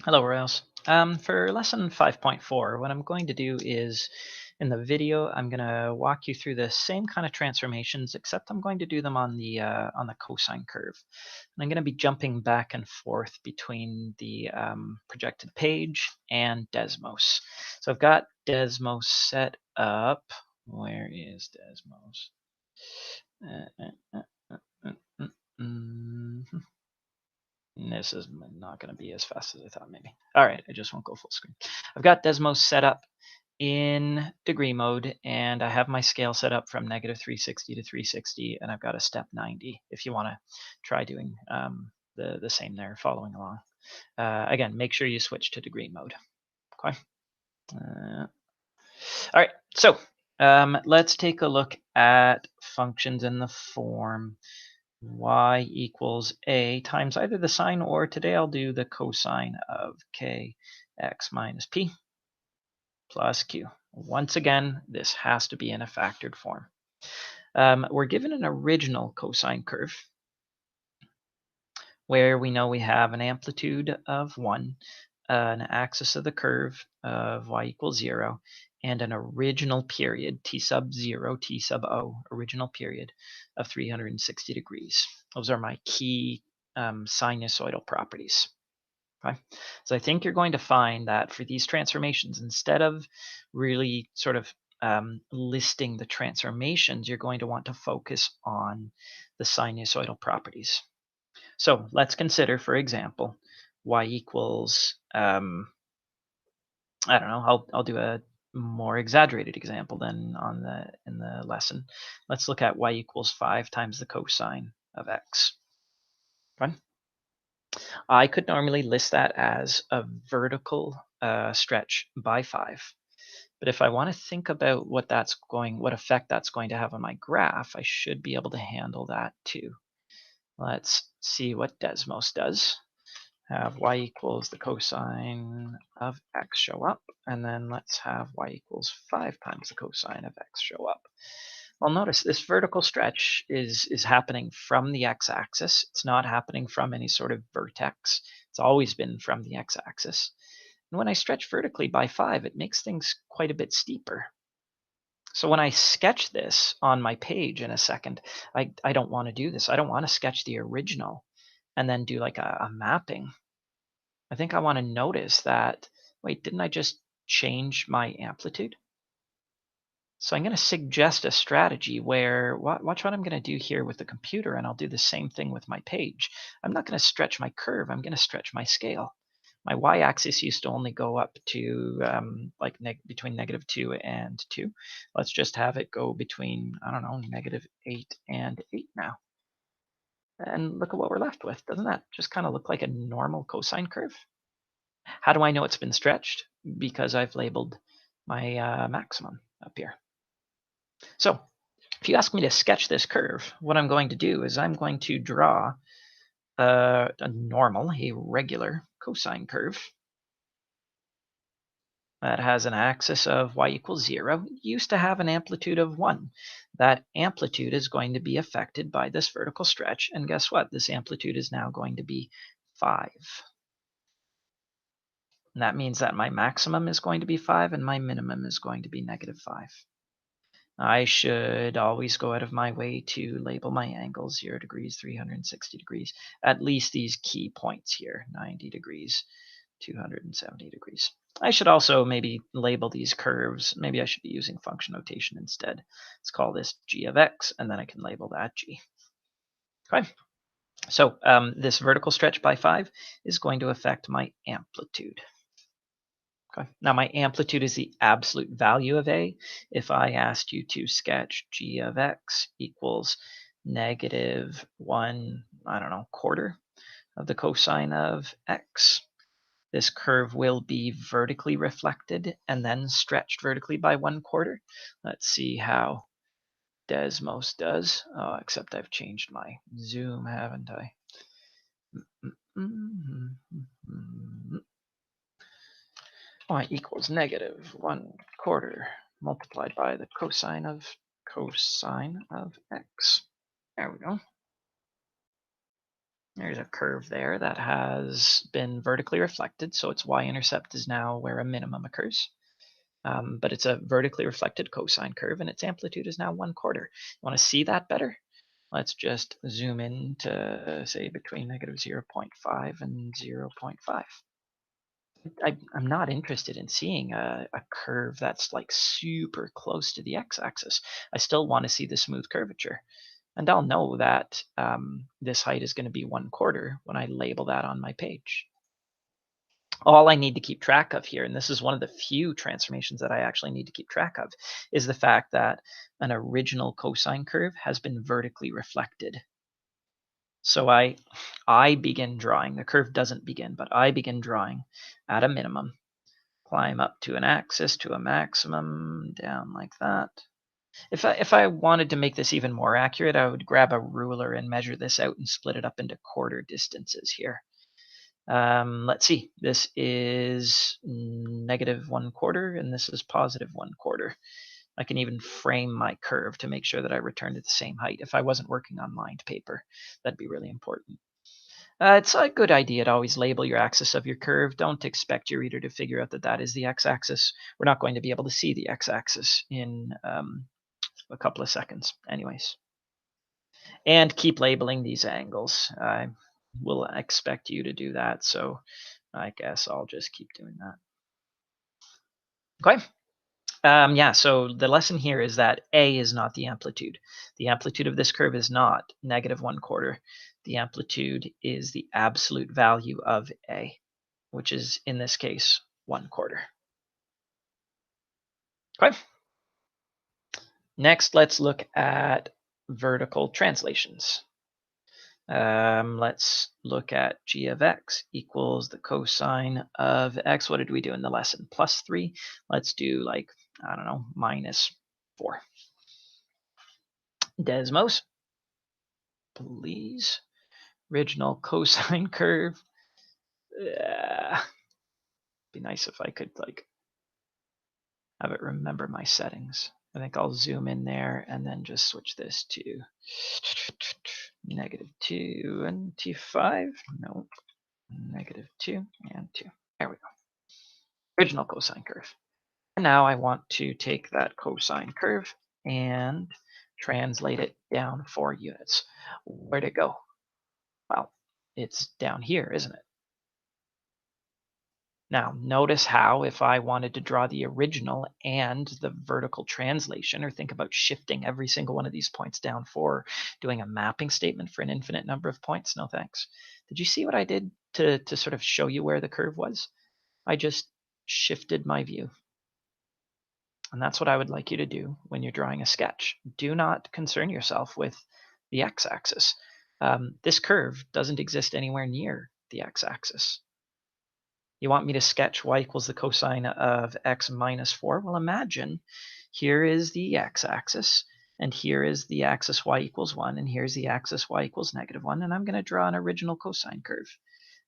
Hello, Royals. For lesson 5.4, what I'm going to do is, in the video, I'm going to walk you through the same kind of transformations, except I'm going to do them on the cosine curve. And I'm going to be jumping back and forth between the projected page and Desmos. So I've got Desmos set up. Where is Desmos? This is not going to be as fast as I thought, maybe. All right, I just won't go full screen. I've got Desmos set up in degree mode, and I have my scale set up from negative 360 to 360, and I've got a step 90 if you want to try doing the same there, following along. Again, make sure you switch to degree mode. Okay. All right, so let's take a look at functions in the form y equals a times either the sine, or today I'll do the cosine of kx minus p plus q. Once again, this has to be in a factored form. We're given an original cosine curve where we know we have an amplitude of 1, an axis of the curve of y equals 0, and an original period, t sub 0, t sub o, original period of 360 degrees. Those are my key sinusoidal properties. Okay? So I think you're going to find that for these transformations, instead of really sort of listing the transformations, you're going to want to focus on the sinusoidal properties. So let's consider, for example, y equals, I don't know, I'll do a more exaggerated example than in the lesson. Let's look at y equals 5 times the cosine of x. Right? I could normally list that as a vertical stretch by 5. But if I want to think about what effect that's going to have on my graph, I should be able to handle that too. Let's see what Desmos does. Have y equals the cosine of x show up, and then let's have y equals 5 times the cosine of x show up. Well, notice this vertical stretch is happening from the x-axis. It's not happening from any sort of vertex. It's always been from the x-axis. And when I stretch vertically by 5, it makes things quite a bit steeper. So when I sketch this on my page in a second, I don't want to do this. I don't want to sketch the original and then do like a mapping. I think I want to notice that, wait, didn't I just change my amplitude? So I'm going to suggest a strategy where, watch what I'm going to do here with the computer, and I'll do the same thing with my page. I'm not going to stretch my curve. I'm going to stretch my scale. My y-axis used to only go up to between -2 and 2. Let's just have it go between, I don't know, -8 and 8 now. And look at what we're left with. Doesn't that just kind of look like a normal cosine curve? How do I know it's been stretched? Because I've labeled my maximum up here. So if you ask me to sketch this curve, what I'm going to do is I'm going to draw a regular cosine curve that has an axis of y equals 0. It used to have an amplitude of 1. That amplitude is going to be affected by this vertical stretch, and guess what? This amplitude is now going to be 5. And that means that my maximum is going to be 5 and my minimum is going to be -5. I should always go out of my way to label my angles 0 degrees, 360 degrees, at least these key points here, 90 degrees, 270 degrees. I should also maybe label these curves. Maybe I should be using function notation instead. Let's call this g of x, and then I can label that g. Okay. So this vertical stretch by 5 is going to affect my amplitude. Okay. Now my amplitude is the absolute value of A. If I asked you to sketch g of x equals -1, I don't know, quarter of the cosine of x, this curve will be vertically reflected and then stretched vertically by 1/4. Let's see how Desmos does. Oh, except I've changed my zoom, haven't I? Y equals -1/4 multiplied by the cosine of x. There we go. There's a curve there that has been vertically reflected, so its y-intercept is now where a minimum occurs. But it's a vertically reflected cosine curve, and its amplitude is now 1/4. You want to see that better? Let's just zoom in to, say, between negative 0.5 and 0.5. I'm not interested in seeing a curve that's like super close to the x-axis. I still want to see the smooth curvature. And I'll know that this height is going to be 1/4 when I label that on my page. All I need to keep track of here, and this is one of the few transformations that I actually need to keep track of, is the fact that an original cosine curve has been vertically reflected. So I begin drawing. The curve doesn't begin, but I begin drawing at a minimum, climb up to an axis, to a maximum, down like that. If I wanted to make this even more accurate, I would grab a ruler and measure this out and split it up into quarter distances here. Let's see. This is negative 1/4, and this is positive 1/4. I can even frame my curve to make sure that I return to the same height. If I wasn't working on lined paper, that'd be really important. It's a good idea to always label your axis of your curve. Don't expect your reader to figure out that that is the x-axis. We're not going to be able to see the x-axis in a couple of seconds anyways. And keep labeling these angles. I will expect you to do that, so I guess I'll just keep doing that. Okay. Yeah, so the lesson here is that A is not the amplitude. The amplitude of this curve is not negative 1/4. The amplitude is the absolute value of A, which is, in this case, 1/4. Okay. Next, let's look at vertical translations. Let's look at g of x equals the cosine of x. What did we do in the lesson? +3. Let's do, like, I don't know, -4. Desmos, please. Original cosine curve. Be nice if I could, like, have it remember my settings. I think I'll zoom in there and then just switch this to -2 and T5. No, -2 and 2. There we go. Original cosine curve. And now I want to take that cosine curve and translate it down 4 units. Where'd it go? Well, it's down here, isn't it? Now, notice how if I wanted to draw the original and the vertical translation, or think about shifting every single one of these points down 4, doing a mapping statement for an infinite number of points, no thanks. Did you see what I did to sort of show you where the curve was? I just shifted my view. And that's what I would like you to do when you're drawing a sketch. Do not concern yourself with the x-axis. This curve doesn't exist anywhere near the x-axis. You want me to sketch y equals the cosine of x minus 4? Well, imagine here is the x-axis, and here is the axis y equals 1, and here's the axis y equals -1, and I'm going to draw an original cosine curve.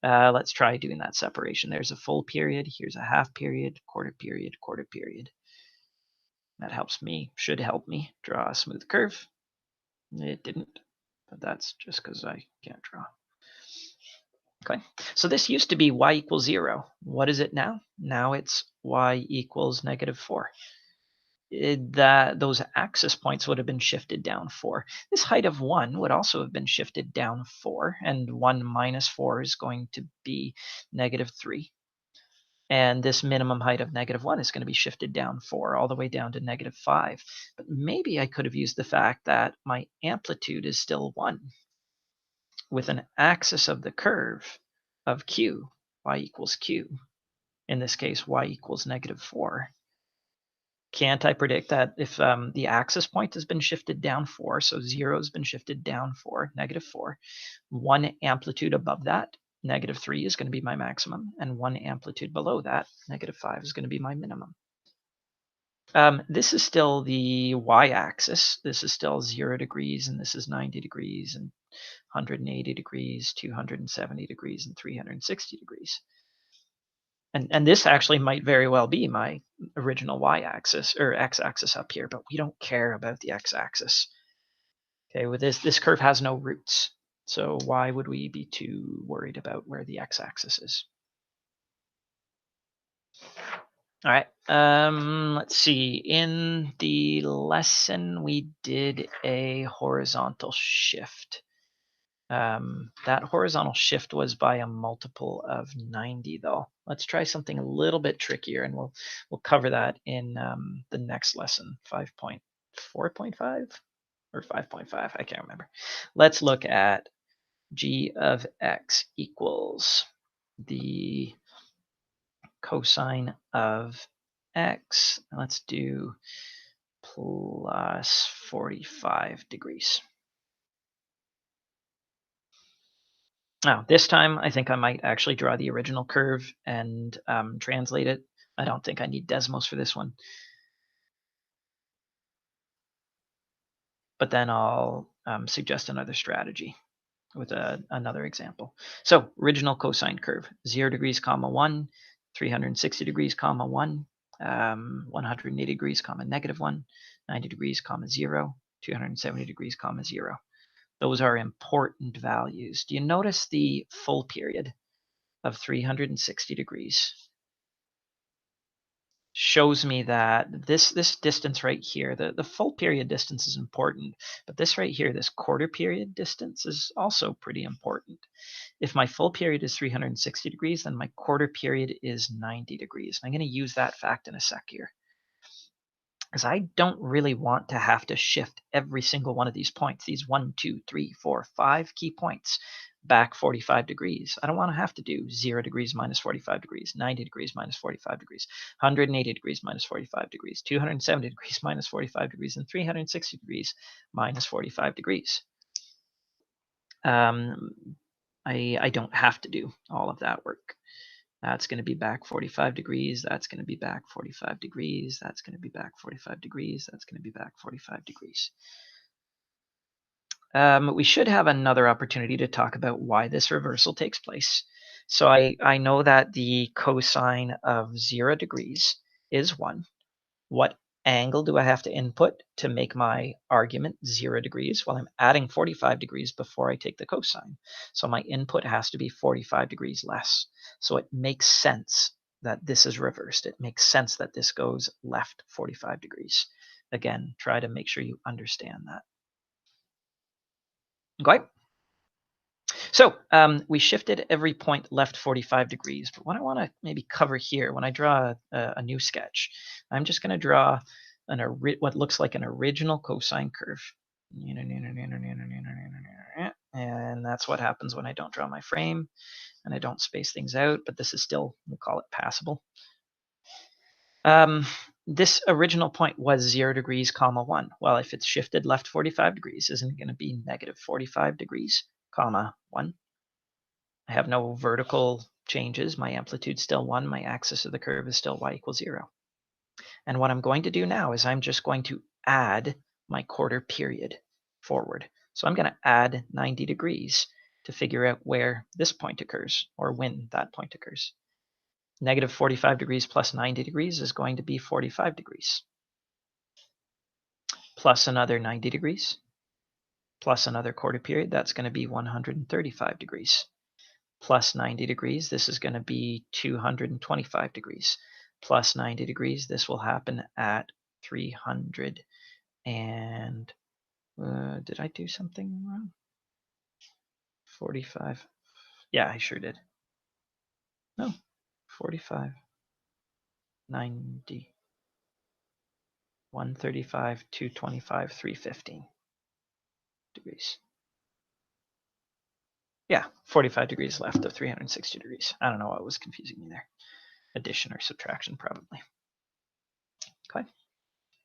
Let's try doing that separation. There's a full period, here's a half period, quarter period, quarter period. That helps me, should help me draw a smooth curve. It didn't, but that's just because I can't draw. Okay, so this used to be y equals 0. What is it now? Now it's y equals -4. Those axis points would have been shifted down 4. This height of 1 would also have been shifted down 4, and 1 minus 4 is going to be -3. And this minimum height of -1 is going to be shifted down 4, all the way down to -5. But maybe I could have used the fact that my amplitude is still 1, with an axis of the curve of q, y equals q. In this case, y equals -4. Can't I predict that if the axis point has been shifted down 4, so 0 has been shifted down 4, -4, one amplitude above that, -3 is going to be my maximum, and one amplitude below that, -5, is going to be my minimum. This is still the y-axis. This is still 0 degrees, and this is 90 degrees, and 180 degrees, 270 degrees, and 360 degrees. And this actually might very well be my original y-axis or x-axis up here, but we don't care about the x-axis. Okay, with this curve has no roots. So why would we be too worried about where the x-axis is? All right, let's see. In the lesson, we did a horizontal shift. That horizontal shift was by a multiple of 90, though. Let's try something a little bit trickier, and we'll cover that in the next lesson, 5.4.5 or 5.5. I can't remember. Let's look at g of x equals the cosine of x. Let's do plus 45 degrees. Now, this time I think I might actually draw the original curve and translate it. I don't think I need Desmos for this one. But then I'll suggest another strategy with another example. So original cosine curve, 0 degrees, comma 1, 360 degrees, comma 1, 180 degrees, comma -1, 90 degrees, comma 0, 270 degrees, comma 0. Those are important values. Do you notice the full period of 360 degrees shows me that this distance right here, the full period distance is important, but this right here, this quarter period distance is also pretty important. If my full period is 360 degrees, then my quarter period is 90 degrees. I'm going to use that fact in a sec here, because I don't really want to have to shift every single one of these points, these 1, 2, 3, 4, 5 key points, back 45 degrees. I don't want to have to do 0 degrees minus 45 degrees, 90 degrees minus 45 degrees, 180 degrees minus 45 degrees, 270 degrees minus 45 degrees, and 360 degrees minus 45 degrees. I don't have to do all of that work. That's going to be back 45 degrees. That's going to be back 45 degrees. That's going to be back 45 degrees. That's going to be back 45 degrees. We should have another opportunity to talk about why this reversal takes place. So I know that the cosine of 0 degrees is 1. What angle do I have to input to make my argument 0 degrees? Well, I'm adding 45 degrees before I take the cosine. So my input has to be 45 degrees less. So it makes sense that this is reversed. It makes sense that this goes left 45 degrees. Again, try to make sure you understand that. Okay. So we shifted every point left 45 degrees. But what I want to maybe cover here, when I draw a new sketch, I'm just going to draw what looks like an original cosine curve. And that's what happens when I don't draw my frame and I don't space things out. But this is still, we'll call it passable. This original point was 0 degrees, comma 1. Well, if it's shifted left 45 degrees, isn't it going to be negative 45 degrees, comma 1? I have no vertical changes. My amplitude's still 1. My axis of the curve is still y equals 0. And what I'm going to do now is I'm just going to add my quarter period forward. So I'm going to add 90 degrees to figure out where this point occurs, or when that point occurs. Negative 45 degrees plus 90 degrees is going to be 45 degrees. Plus another 90 degrees, plus another quarter period, that's going to be 135 degrees. Plus 90 degrees, this is going to be 225 degrees. Plus 90 degrees, this will happen at 300 and did I do something wrong? 45. Yeah, I sure did. No, 45, 90, 135, 225, 315 degrees. Yeah, 45 degrees left of 360 degrees. I don't know what was confusing me there. Addition or subtraction, probably. Okay.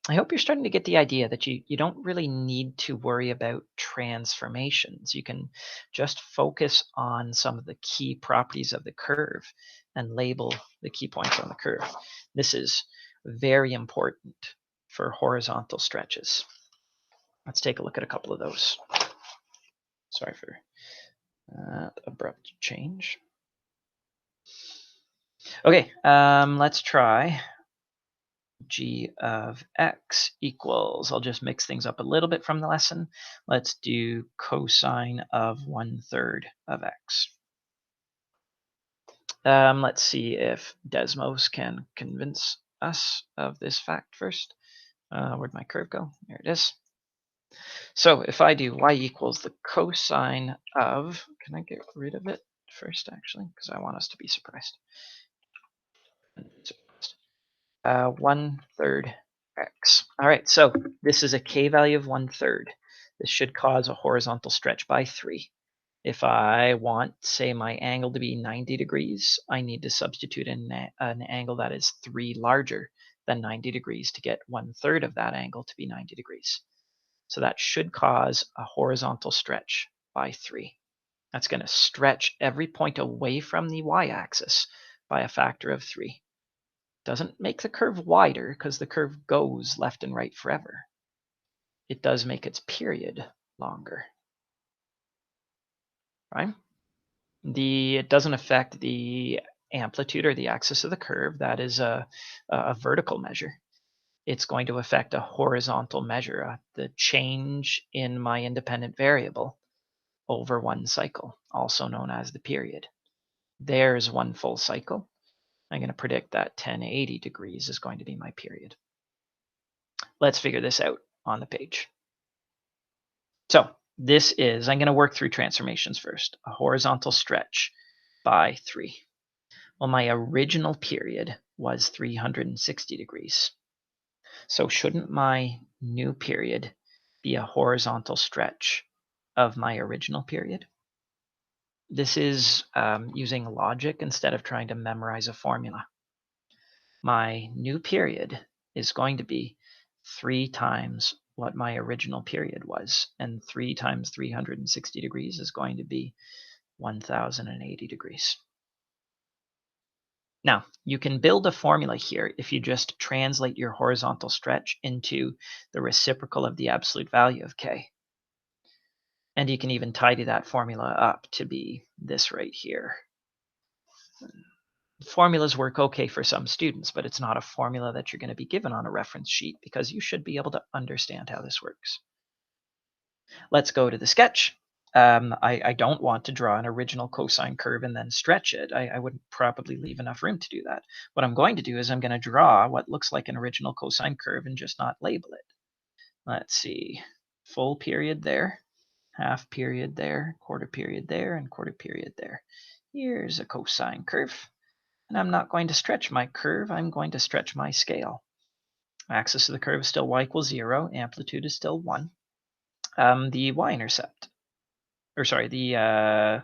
I hope you're starting to get the idea that you don't really need to worry about transformations. You can just focus on some of the key properties of the curve and label the key points on the curve. This is very important for horizontal stretches. Let's take a look at a couple of those. Sorry for abrupt change. Okay, let's try g of x equals, I'll just mix things up a little bit from the lesson. Let's do cosine of 1/3 of x. Let's see if Desmos can convince us of this fact first. Where'd my curve go? There it is. So if I do y equals the cosine of, can I get rid of it first actually? Because I want us to be surprised. 1/3 x. All right, so this is a k value of 1/3. This should cause a horizontal stretch by 3. If I want, say, my angle to be 90 degrees, I need to substitute in an angle that is 3 larger than 90 degrees to get 1/3 of that angle to be 90 degrees. So that should cause a horizontal stretch by 3. That's going to stretch every point away from the y-axis by a factor of 3. Doesn't make the curve wider because the curve goes left and right forever. It does make its period longer, right? It doesn't affect the amplitude or the axis of the curve. That is a vertical measure. It's going to affect a horizontal measure, the change in my independent variable over one cycle, also known as the period. There's one full cycle. I'm going to predict that 1080 degrees is going to be my period. Let's figure this out on the page. So this is, I'm going to work through transformations first, a horizontal stretch by 3. Well, my original period was 360 degrees. So shouldn't my new period be a horizontal stretch of my original period? This is using logic instead of trying to memorize a formula. My new period is going to be 3 times what my original period was, and 3 times 360 degrees is going to be 1080 degrees. Now, you can build a formula here if you just translate your horizontal stretch into the reciprocal of the absolute value of k. And you can even tidy that formula up to be this right here. Formulas work okay for some students, but it's not a formula that you're going to be given on a reference sheet because you should be able to understand how this works. Let's go to the sketch. I don't want to draw an original cosine curve and then stretch it. I wouldn't probably leave enough room to do that. What I'm going to do is I'm going to draw what looks like an original cosine curve and just not label it. Let's see, full period there, half period there, quarter period there, and quarter period there. Here's a cosine curve. And I'm not going to stretch my curve, I'm going to stretch my scale. Axis of the curve is still y equals 0, amplitude is still 1. The y-intercept, or sorry, the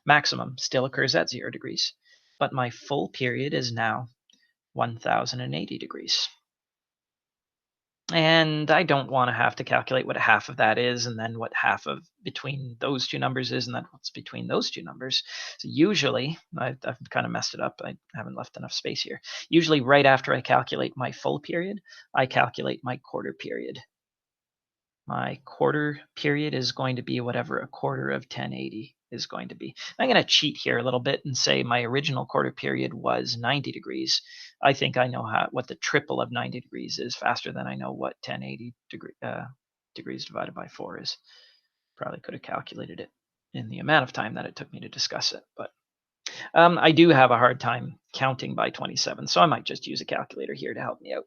maximum still occurs at 0 degrees, but my full period is now 1080 degrees. And I don't want to have to calculate what half of that is, and then what half of between those two numbers is, and then what's between those two numbers. So usually, I've kind of messed it up. I haven't left enough space here. Usually right after I calculate my full period, I calculate my quarter period. My quarter period is going to be whatever a quarter of 1080 is going to be. I'm going to cheat here a little bit and say my original quarter period was 90 degrees. I think I know what the triple of 90 degrees is faster than I know what 1080 degrees divided by 4 is. Probably could have calculated it in the amount of time that it took me to discuss it, but I do have a hard time counting by 27, so I might just use a calculator here to help me out.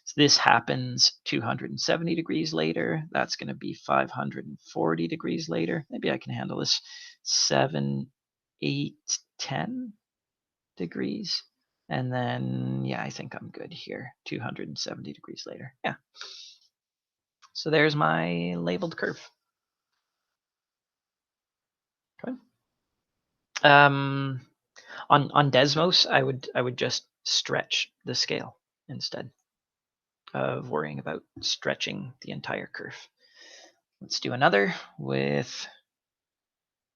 So this happens 270 degrees later. That's going to be 540 degrees later. Maybe I can handle this 7, 8, 10 degrees. And then, yeah, I think I'm good here. 270 degrees later. Yeah. So there's my labeled curve. Okay. On Desmos, I would just stretch the scale instead of worrying about stretching the entire curve. Let's do another with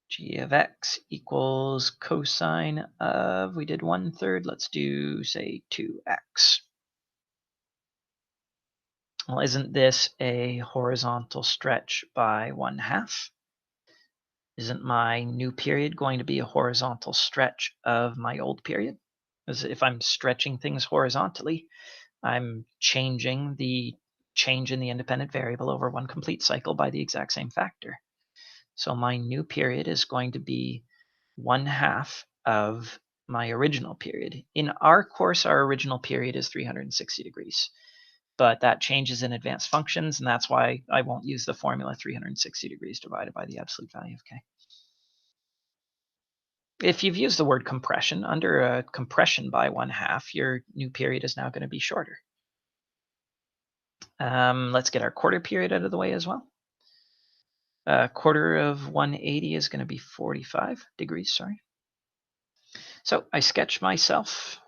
g of x equals cosine of, we did 1/3, let's do, say, 2x. Well, isn't this a horizontal stretch by 1/2? Isn't my new period going to be a horizontal stretch of my old period? Because if I'm stretching things horizontally, I'm changing the change in the independent variable over one complete cycle by the exact same factor. So my new period is going to be 1/2 of my original period. In our course, our original period is 360 degrees, but that changes in advanced functions, and that's why I won't use the formula 360 degrees divided by the absolute value of k. If you've used the word compression, under a compression by 1/2, your new period is now going to be shorter. Let's get our quarter period out of the way as well. A quarter of 180 is going to be 45 degrees, sorry. So I sketch myself.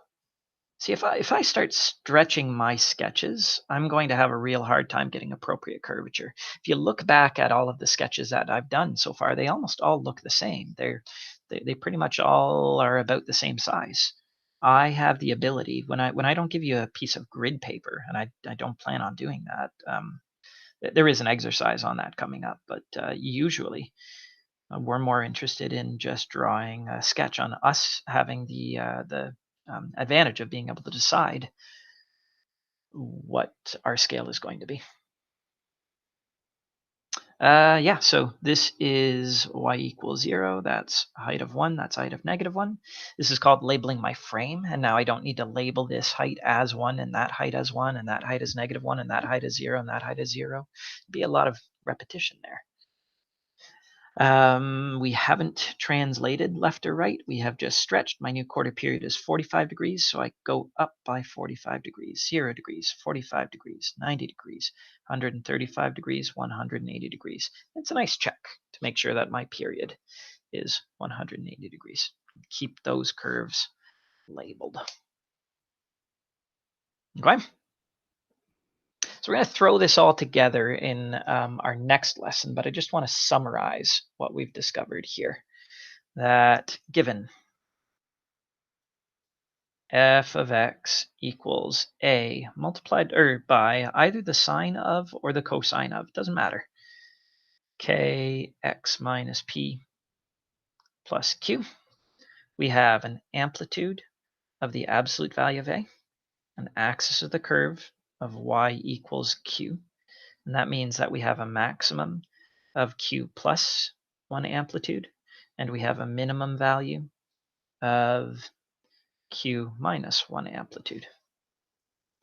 See, if I start stretching my sketches, I'm going to have a real hard time getting appropriate curvature. If you look back at all of the sketches that I've done so far, they almost all look the same. They pretty much all are about the same size. I have the ability, when I don't give you a piece of grid paper, and I don't plan on doing that. There is an exercise on that coming up, but usually we're more interested in just drawing a sketch on us having the advantage of being able to decide what our scale is going to be. Yeah, so this is y equals 0. That's height of 1. That's height of -1. This is called labeling my frame. And now I don't need to label this height as 1 and that height as 1 and that height as -1 and that height is 0 and that height is 0. It'd be a lot of repetition there. We haven't translated left or right. We have just stretched. My new quarter period is 45 degrees, so I go up by 45 degrees, 0 degrees, 45 degrees, 90 degrees, 135 degrees, 180 degrees. It's a nice check to make sure that my period is 180 degrees. Keep those curves labeled. Okay. So we're going to throw this all together in our next lesson, but I just want to summarize what we've discovered here. That given f of x equals a multiplied by either the sine of or the cosine of, doesn't matter, kx minus p plus q. We have an amplitude of the absolute value of a, an axis of the curve of y equals q, and that means that we have a maximum of q plus 1 amplitude, and we have a minimum value of q minus 1 amplitude.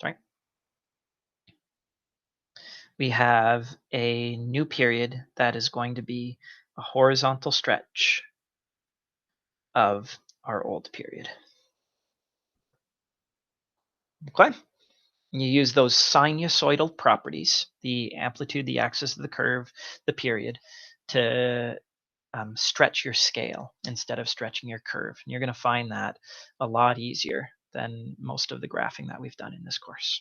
Right? We have a new period that is going to be a horizontal stretch of our old period. Okay? You use those sinusoidal properties, the amplitude, the axis of the curve, the period, to stretch your scale instead of stretching your curve. And you're going to find that a lot easier than most of the graphing that we've done in this course.